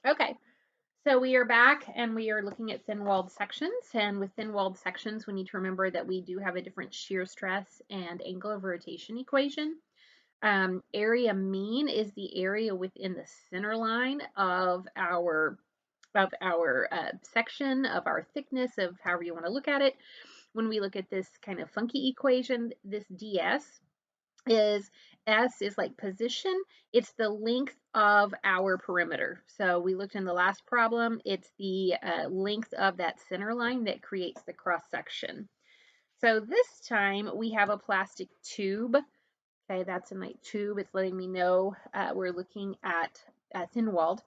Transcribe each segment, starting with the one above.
Okay, so we are back and we are looking at thin-walled sections. And with thin-walled sections, we need to remember that we do have a different shear stress and angle of rotation equation. Area mean is the area within the center line of our section, of our thickness, of however you want to look at it. When we look at this kind of funky equation, this ds is S is like position. It's the length of our perimeter. So we looked in the last problem. It's the length of that center line that creates the cross section. So this time we have a plastic tube. Okay, that's a nice tube. It's letting me know we're looking at thin-walled.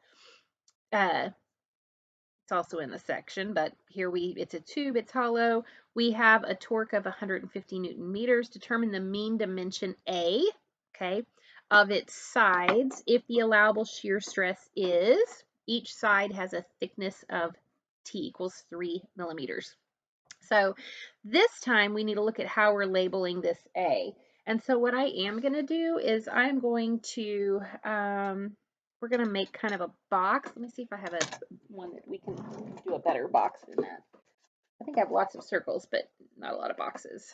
It's also in the section, but here it's a tube, it's hollow. We have a torque of 150 Newton meters. Determine the mean dimension A, okay, of its sides if the allowable shear stress is, each side has a thickness of T equals 3 millimeters. So this time we need to look at how we're labeling this A. And so what I am going to do is I'm going to, we're going to make kind of a box. Let me see if I have one that we can do a better box than that. I think I have lots of circles, but not a lot of boxes.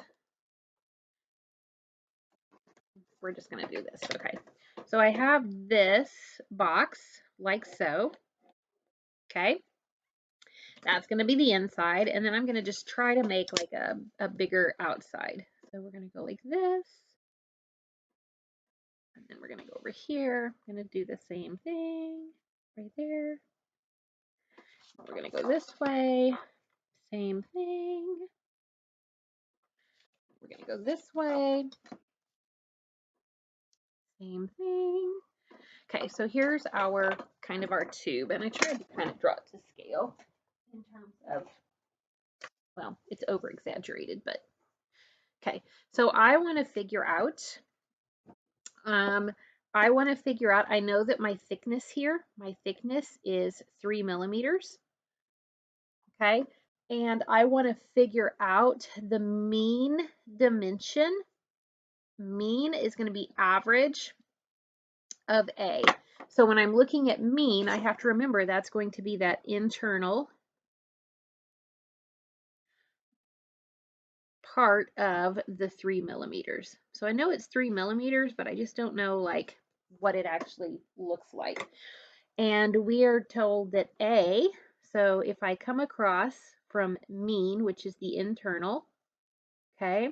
We're just going to do this. Okay. So I have this box like so. Okay. That's going to be the inside. And then I'm going to just try to make like a bigger outside. So we're going to go like this. And then we're going to go over here. I'm going to do the same thing right there. We're going to go this way. Same thing. We're going to go this way. Same thing. Okay, so here's our kind of our tube. And I tried to kind of draw it to scale in terms of, well, it's over exaggerated, but okay. So I want to figure out, I know that my thickness here, my thickness is 3 millimeters. Okay, and I want to figure out the mean dimension. Mean is going to be average of A. So when I'm looking at mean, I have to remember that's going to be that internal part of the 3 millimeters. So I know it's 3 millimeters, but I just don't know like what it actually looks like. And we are told that A, so if I come across from mean, which is the internal, okay,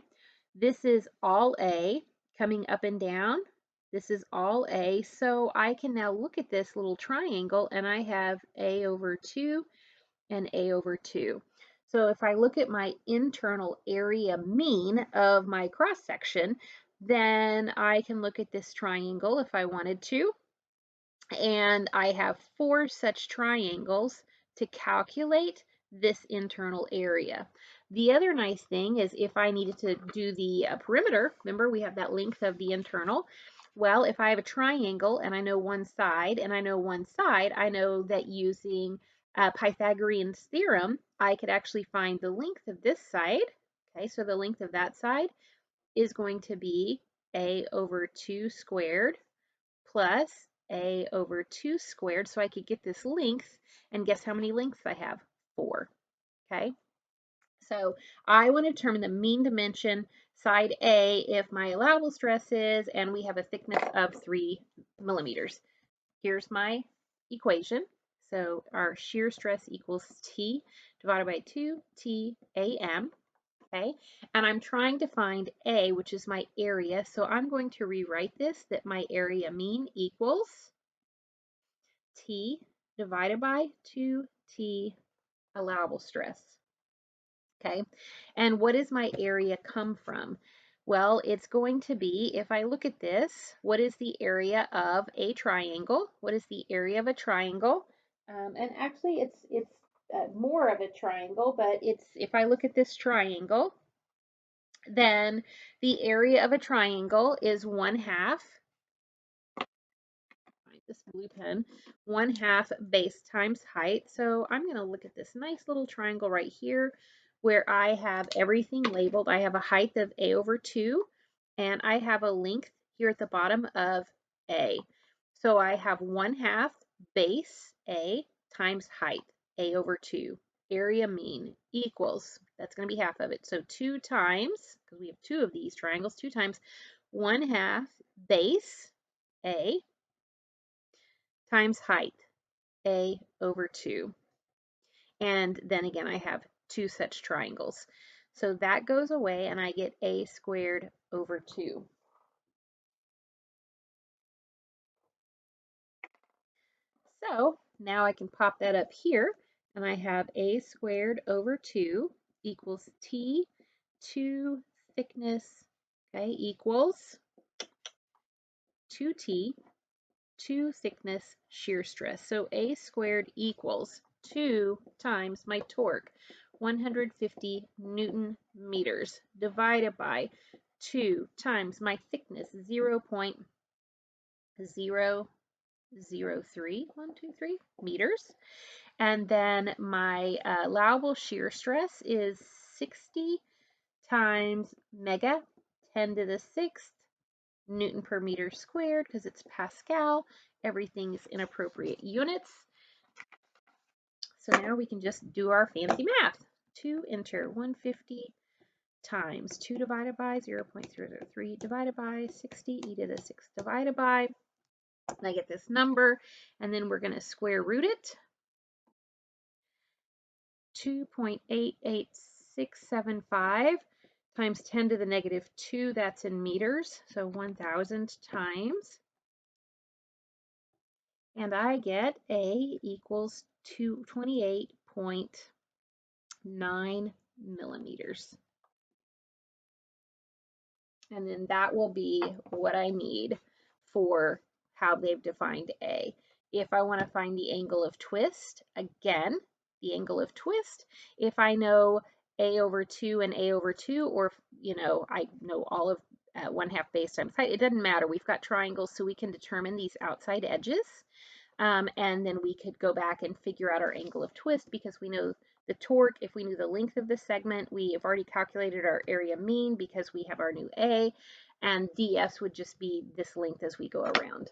this is all A coming up and down. This is all A. So I can now look at this little triangle and I have A over 2 and A over 2. So if I look at my internal area mean of my cross section, then I can look at this triangle if I wanted to. And I have 4 such triangles to calculate this internal area. The other nice thing is if I needed to do the perimeter, remember we have that length of the internal. Well, if I have a triangle and I know one side and I know one side, I know that using Pythagorean's theorem, I could actually find the length of this side. Okay, so the length of that side is going to be A over 2 squared plus A over 2 squared. So I could get this length, and guess how many lengths I have? 4. Okay. So I want to determine the mean dimension side A if my allowable stress is, and we have a thickness of 3 millimeters. Here's my equation. So our shear stress equals T divided by 2 TAM. Okay, and I'm trying to find A, which is my area. So I'm going to rewrite this that my area mean equals T divided by 2T allowable stress. Okay, and what does my area come from? Well, it's going to be, if I look at this, what is the area of a triangle? What is the area of a triangle? And actually, it's more of a triangle, but if I look at this triangle, then the area of a triangle is 1/2. Find this blue pen. 1/2 base times height. So I'm going to look at this nice little triangle right here where I have everything labeled. I have a height of A over 2, and I have a length here at the bottom of A. So I have 1/2 base A times height, A over 2, area mean equals, that's going to be half of it. So 2 times, because we have 2 of these triangles, 2 times 1/2 base A times height, A over 2. And then again, I have 2 such triangles. So that goes away and I get A squared over 2. So now I can pop that up here and I have A squared over 2 equals T 2 thickness, okay, equals 2T 2 thickness shear stress. So A squared equals 2 times my torque, 150 Newton meters, divided by 2 times my thickness, 0.003, 123 meters. And then my allowable shear stress is 60 times mega 10 to the 6th Newton per meter squared, because it's Pascal. Everything is in appropriate units. So now we can just do our fancy math. 2 enter 150 times 2 divided by 0.003 divided by 60 e to the 6th divided by, and I get this number, and then we're going to square root it. 2.88675 times 10 to the negative 2, that's in meters, so 1,000 times. And I get A equals 28.9 millimeters. And then that will be what I need for how they've defined A. If I want to find the angle of twist, again, the angle of twist, if I know A over 2 and A over 2, or, I know all of 1/2 base times height, it doesn't matter. We've got triangles, so we can determine these outside edges. And then we could go back and figure out our angle of twist because we know the torque. If we knew the length of the segment, we have already calculated our area mean because we have our new A, and ds would just be this length as we go around.